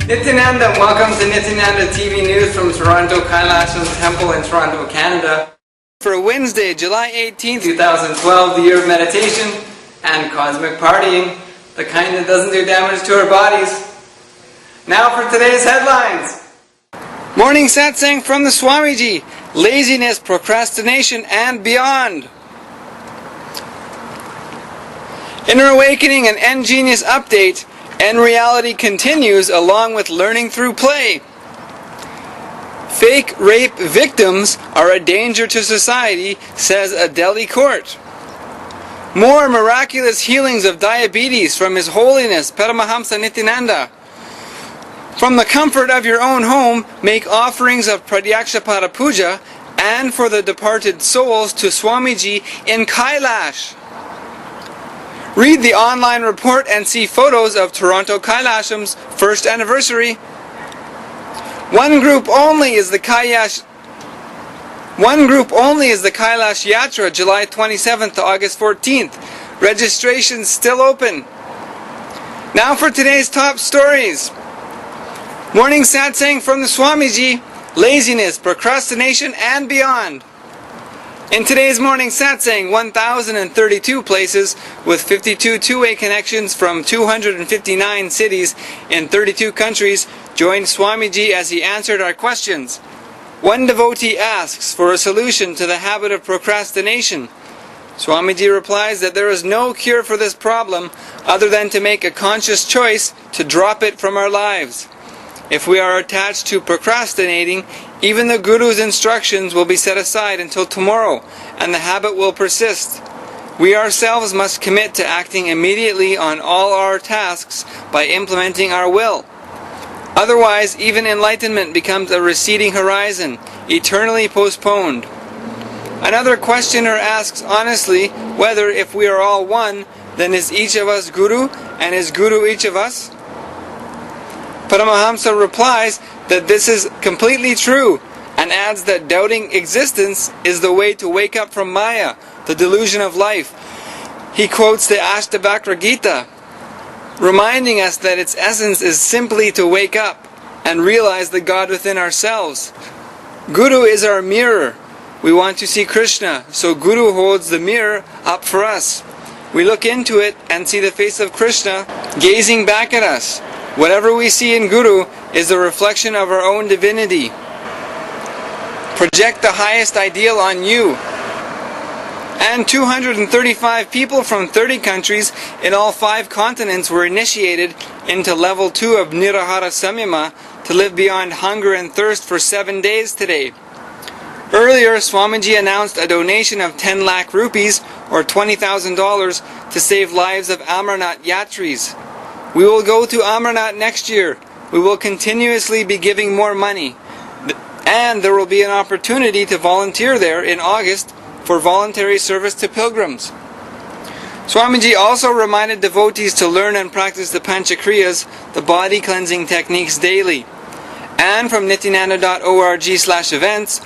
Nithyananda, welcome to Nithyananda TV News from Toronto Kailasam Temple in Toronto, Canada. For Wednesday, July 18, 2012, the year of meditation and cosmic partying, the kind that doesn't do damage to our bodies. Now for today's headlines. Morning Satsang from the Swamiji, Laziness, Procrastination and Beyond. Inner Awakening and eNGenius update. eNReality continues along with learning through play. Fake rape victims are a danger to society, says a Delhi court. More miraculous healings of diabetes from His Holiness Paramahamsa Nithyananda. From the comfort of your own home, make offerings of Pratyaksha Puja and for the departed souls to Swamiji in Kailash. Read the online report and see photos of Toronto Kailasam's first anniversary. One group only is the Kailash Yatra July 27th to August 14th. Registration's still open. Now for today's top stories. Morning Satsang from the Swamiji, Laziness, Procrastination and Beyond. In today's morning Satsang, 1,032 places with 52 two-way connections from 259 cities in 32 countries joined Swamiji as he answered our questions. One devotee asks for a solution to the habit of procrastination. Swamiji replies that there is no cure for this problem other than to make a conscious choice to drop it from our lives. If we are attached to procrastinating, even the Guru's instructions will be set aside until tomorrow, and the habit will persist. We ourselves must commit to acting immediately on all our tasks by implementing our will. Otherwise, even enlightenment becomes a receding horizon, eternally postponed. Another questioner asks honestly whether if we are all one, then is each of us Guru, and is Guru each of us? Paramahamsa replies that this is completely true and adds that doubting existence is the way to wake up from Maya, the delusion of life. He quotes the Ashtavakra Gita, reminding us that its essence is simply to wake up and realize the God within ourselves. Guru is our mirror. We want to see Krishna, so Guru holds the mirror up for us. We look into it and see the face of Krishna gazing back at us. Whatever we see in Guru is a reflection of our own divinity. Project the highest ideal on you. And 235 people from 30 countries in all 5 continents were initiated into level 2 of Nirahara Samyama to live beyond hunger and thirst for 7 days today. Earlier, Swamiji announced a donation of 10 lakh rupees or $20,000 to save lives of Amarnath Yatris. We will go to Amarnath next year. We will continuously be giving more money. And there will be an opportunity to volunteer there in August for voluntary service to pilgrims. Swamiji also reminded devotees to learn and practice the Panchakriyas, the body cleansing techniques daily. And from nithyananda.org/events,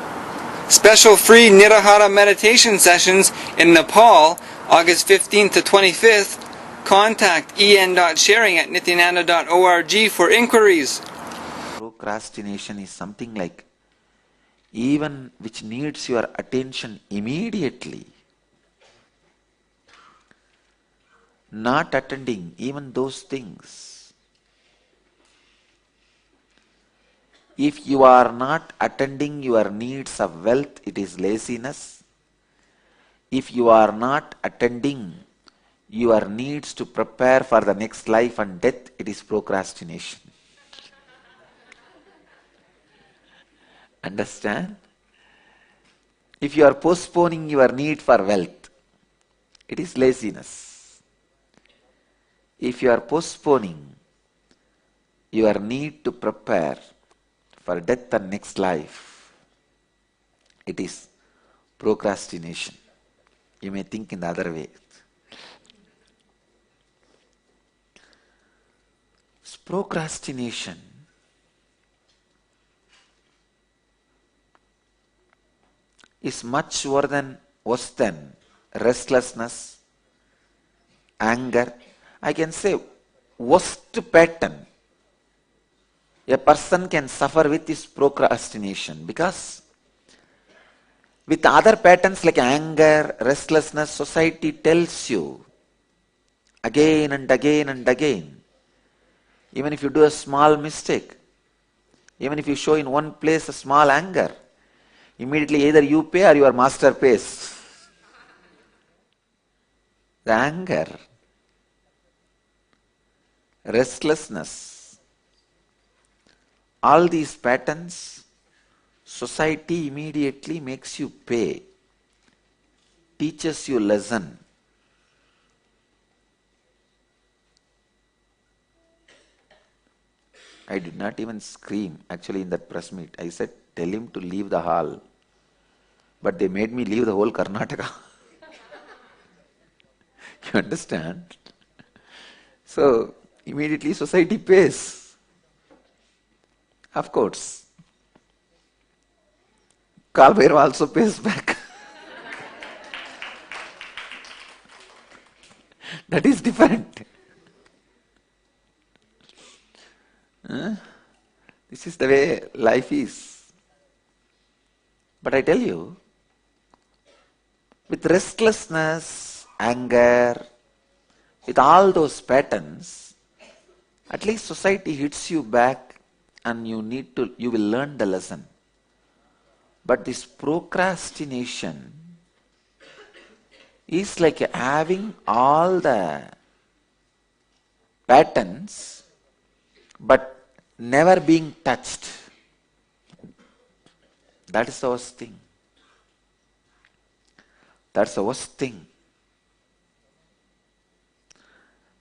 special free Nirahara meditation sessions in Nepal, August 15th to 25th, contact en.sharing@nithyananda.org for inquiries. Procrastination is something like even which needs your attention immediately. Not attending even those things. If you are not attending your needs of wealth, it is laziness. If you are not attending your needs to prepare for the next life and death, it is procrastination. Understand? If you are postponing your need for wealth, it is laziness. If you are postponing your need to prepare for death and next life, it is procrastination. You may think in the other way. Procrastination is much worse than restlessness, anger. I can say worst pattern a person can suffer with this procrastination, because with other patterns like anger, restlessness, society tells you again and again and again, even if you do a small mistake, even if you show in one place a small anger, immediately either you pay or your master pays. The anger, restlessness, all these patterns, society immediately makes you pay, teaches you lesson. I did not even scream actually in that press meet. I said, tell him to leave the hall. But they made me leave the whole Karnataka. You understand? So, immediately society pays. Of course. Kalbhairav also pays back. That is different. This is the way life is. But I tell you, with restlessness, anger, with all those patterns, at least society hits you back and you will learn the lesson. But this procrastination is like having all the patterns but never being touched. That is the worst thing. That's the worst thing.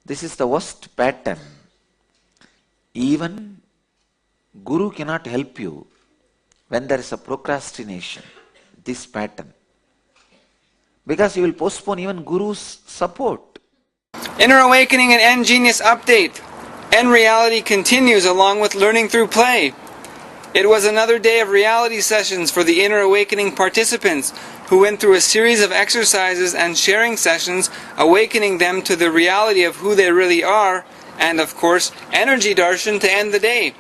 This is the worst pattern. Even Guru cannot help you when there is a procrastination, this pattern. Because you will postpone even Guru's support. Inner Awakening and eNGenius update. eNReality continues along with learning through play. It was another day of reality sessions for the Inner Awakening participants who went through a series of exercises and sharing sessions, awakening them to the reality of who they really are, and of course, energy darshan to end the day.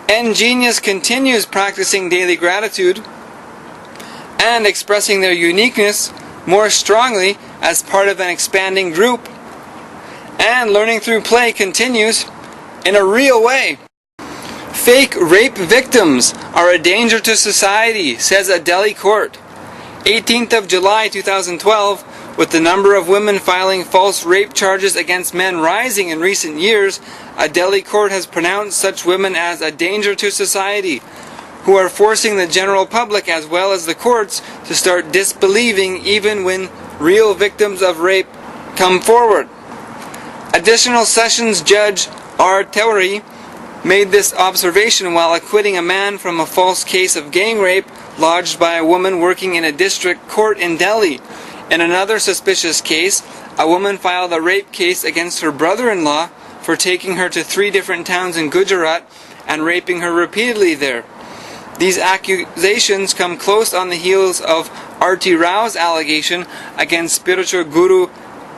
eNGenius continues practicing daily gratitude and expressing their uniqueness more strongly as part of an expanding group. And learning through play continues in a real way. Fake rape victims are a danger to society, says a Delhi court. 18th of July 2012, with the number of women filing false rape charges against men rising in recent years, a Delhi court has pronounced such women as a danger to society, who are forcing the general public as well as the courts to start disbelieving even when real victims of rape come forward. Additional Sessions Judge R. Tewari made this observation while acquitting a man from a false case of gang rape lodged by a woman working in a district court in Delhi. In another suspicious case, a woman filed a rape case against her brother-in-law for taking her to 3 different towns in Gujarat and raping her repeatedly there. These accusations come close on the heels of R.T. Rao's allegation against spiritual guru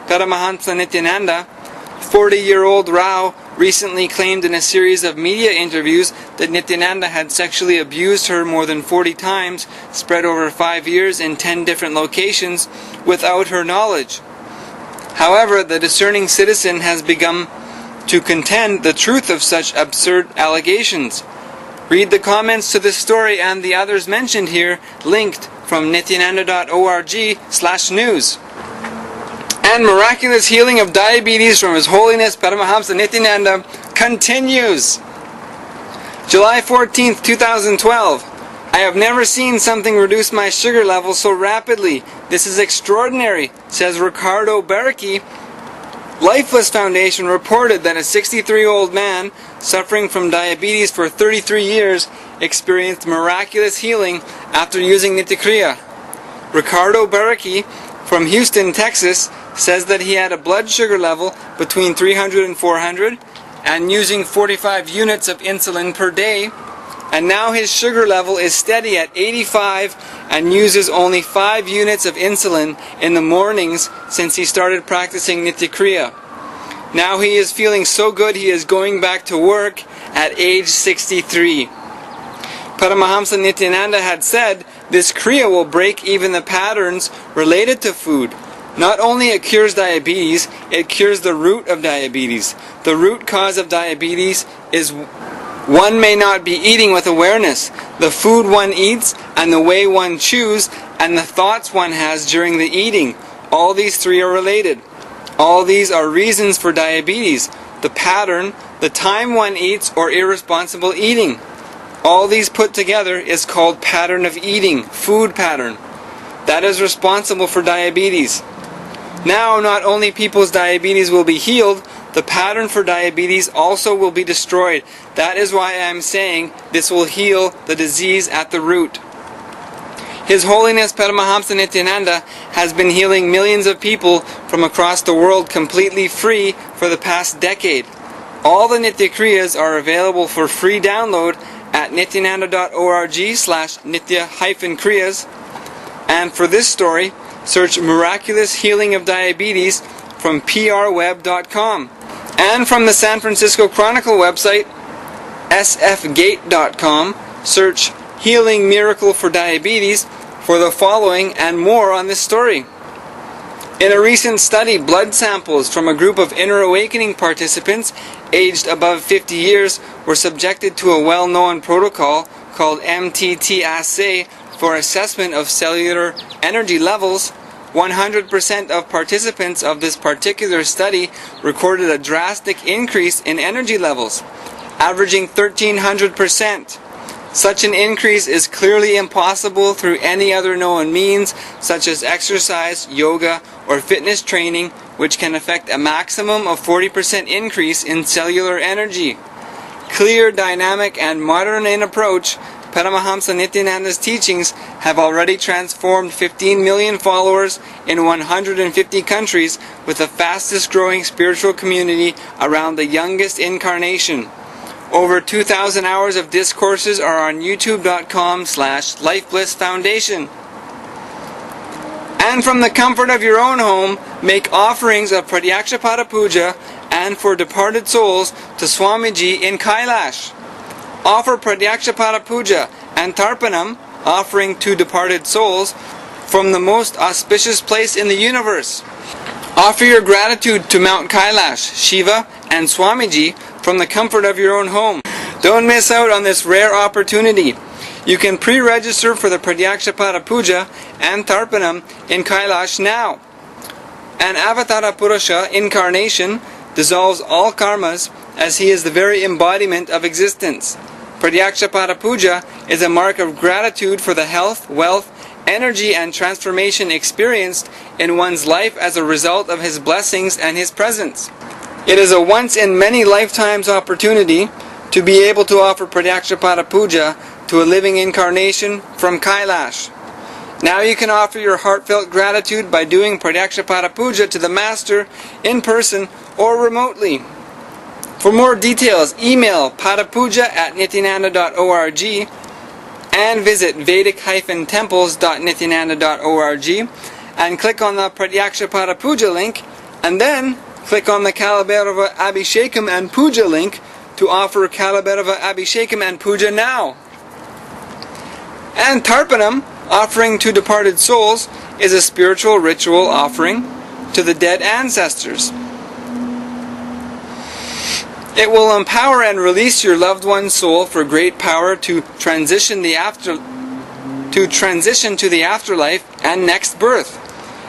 Paramahamsa Nithyananda. 40-year-old Rao recently claimed in a series of media interviews that Nithyananda had sexually abused her more than 40 times, spread over 5 years in 10 different locations, without her knowledge. However, the discerning citizen has begun to contend the truth of such absurd allegations. Read the comments to this story and the others mentioned here, linked from nithyananda.org/news. And miraculous healing of diabetes from His Holiness Paramahamsa Nithyananda continues. July 14th, 2012. I have never seen something reduce my sugar level so rapidly. This is extraordinary, says Ricardo Baraki. Lifeless Foundation reported that a 63-year-old man suffering from diabetes for 33 years experienced miraculous healing after using Nityakriya. Ricardo Baraki from Houston, Texas, says that he had a blood sugar level between 300 and 400 and using 45 units of insulin per day, and now his sugar level is steady at 85 and uses only 5 units of insulin in the mornings since he started practicing Nityakriya. Now he is feeling so good he is going back to work at age 63. Paramahamsa Nithyananda had said, this Kriya will break even the patterns related to food. Not only it cures diabetes, it cures the root of diabetes. The root cause of diabetes is one may not be eating with awareness. The food one eats, and the way one chews, and the thoughts one has during the eating. All these three are related. All these are reasons for diabetes. The pattern, the time one eats, or irresponsible eating. All these put together is called pattern of eating, food pattern. That is responsible for diabetes. Now, not only people's diabetes will be healed, the pattern for diabetes also will be destroyed. That is why I am saying this will heal the disease at the root. His Holiness Paramahamsa Nithyananda has been healing millions of people from across the world completely free for the past decade. All the Nitya Kriyas are available for free download at nithyananda.org/nitya-kriyas. And for this story, search Miraculous Healing of Diabetes from prweb.com. And from the San Francisco Chronicle website, sfgate.com, search Healing Miracle for Diabetes for the following and more on this story. In a recent study, blood samples from a group of Inner Awakening participants aged above 50 years were subjected to a well-known protocol called MTT assay for assessment of cellular energy levels. 100% of participants of this particular study recorded a drastic increase in energy levels, averaging 1,300%. Such an increase is clearly impossible through any other known means, such as exercise, yoga, or fitness training, which can affect a maximum of 40% increase in cellular energy. Clear, dynamic, and modern in approach, Paramahamsa Nithyananda's teachings have already transformed 15 million followers in 150 countries with the fastest growing spiritual community around the youngest incarnation. Over 2,000 hours of discourses are on youtube.com/lifeblissfoundation. And from the comfort of your own home, make offerings of Pratyaksha Puja and for departed souls to Swamiji in Kailash. Offer Pratyaksha Puja and Tarpanam, offering to departed souls, from the most auspicious place in the universe. Offer your gratitude to Mount Kailash, Shiva, and Swamiji from the comfort of your own home. Don't miss out on this rare opportunity. You can pre-register for the Pratyaksha Puja and Tarpanam in Kailash now. An Avatara Purusha incarnation dissolves all karmas as he is the very embodiment of existence. Pratyaksha Puja is a mark of gratitude for the health, wealth, energy, and transformation experienced in one's life as a result of his blessings and his presence. It is a once-in-many-lifetimes opportunity to be able to offer Pratyaksha Puja to a living incarnation from Kailash. Now you can offer your heartfelt gratitude by doing Pratyaksha Puja to the Master in person or remotely. For more details, email padapuja@nithyananda.org and visit vedic-temples.nithyananda.org and click on the Pratyaksha Puja link, and then click on the Kalabhairava Abhishekam and Puja link to offer Kalabhairava Abhishekam and Puja now. And Tarpanam, offering to departed souls, is a spiritual ritual offering to the dead ancestors. It will empower and release your loved one's soul for great power to transition to the afterlife and next birth.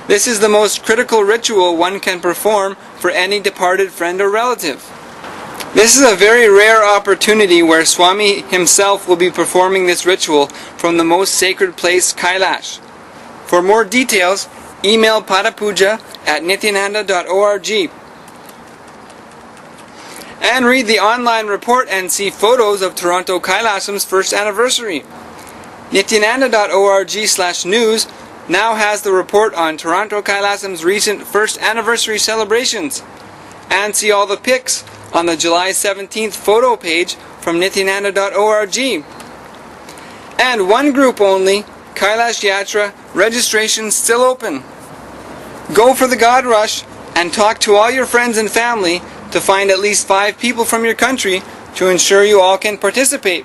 This is the most critical ritual one can perform for any departed friend or relative. This is a very rare opportunity where Swami himself will be performing this ritual from the most sacred place, Kailash. For more details, email padapuja@nithyananda.org. And read the online report and see photos of Toronto Kailasam's first anniversary. Nithyananda.org/news now has the report on Toronto Kailasam's recent first anniversary celebrations. And see all the pics on the July 17th photo page from Nithyananda.org. And one group only, Kailash Yatra, registration still open. Go for the God Rush and talk to all your friends and family to find at least 5 people from your country to ensure you all can participate.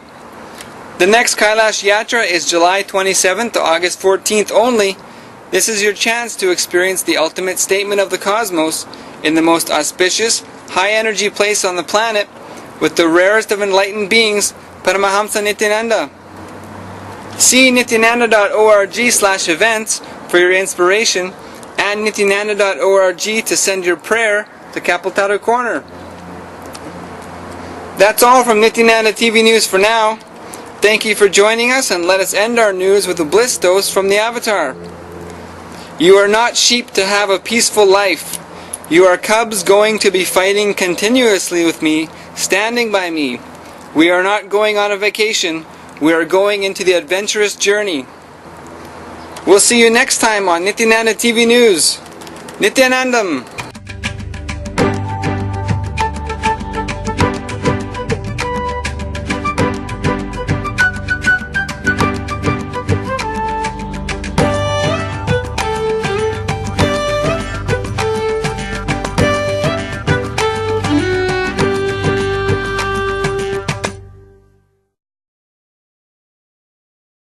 The next Kailash Yatra is July 27th to August 14th only. This is your chance to experience the ultimate statement of the cosmos in the most auspicious, high-energy place on the planet with the rarest of enlightened beings, Paramahamsa Nithyananda. See nithyananda.org/events for your inspiration and nithyananda.org to send your prayer to Kapiltara Corner. That's all from Nithyananda TV News for now. Thank you for joining us, and let us end our news with a bliss dose from the Avatar. You are not sheep to have a peaceful life. You are cubs going to be fighting continuously with me, standing by me. We are not going on a vacation. We are going into the adventurous journey. We'll see you next time on Nithyananda TV News. Nithyanandam.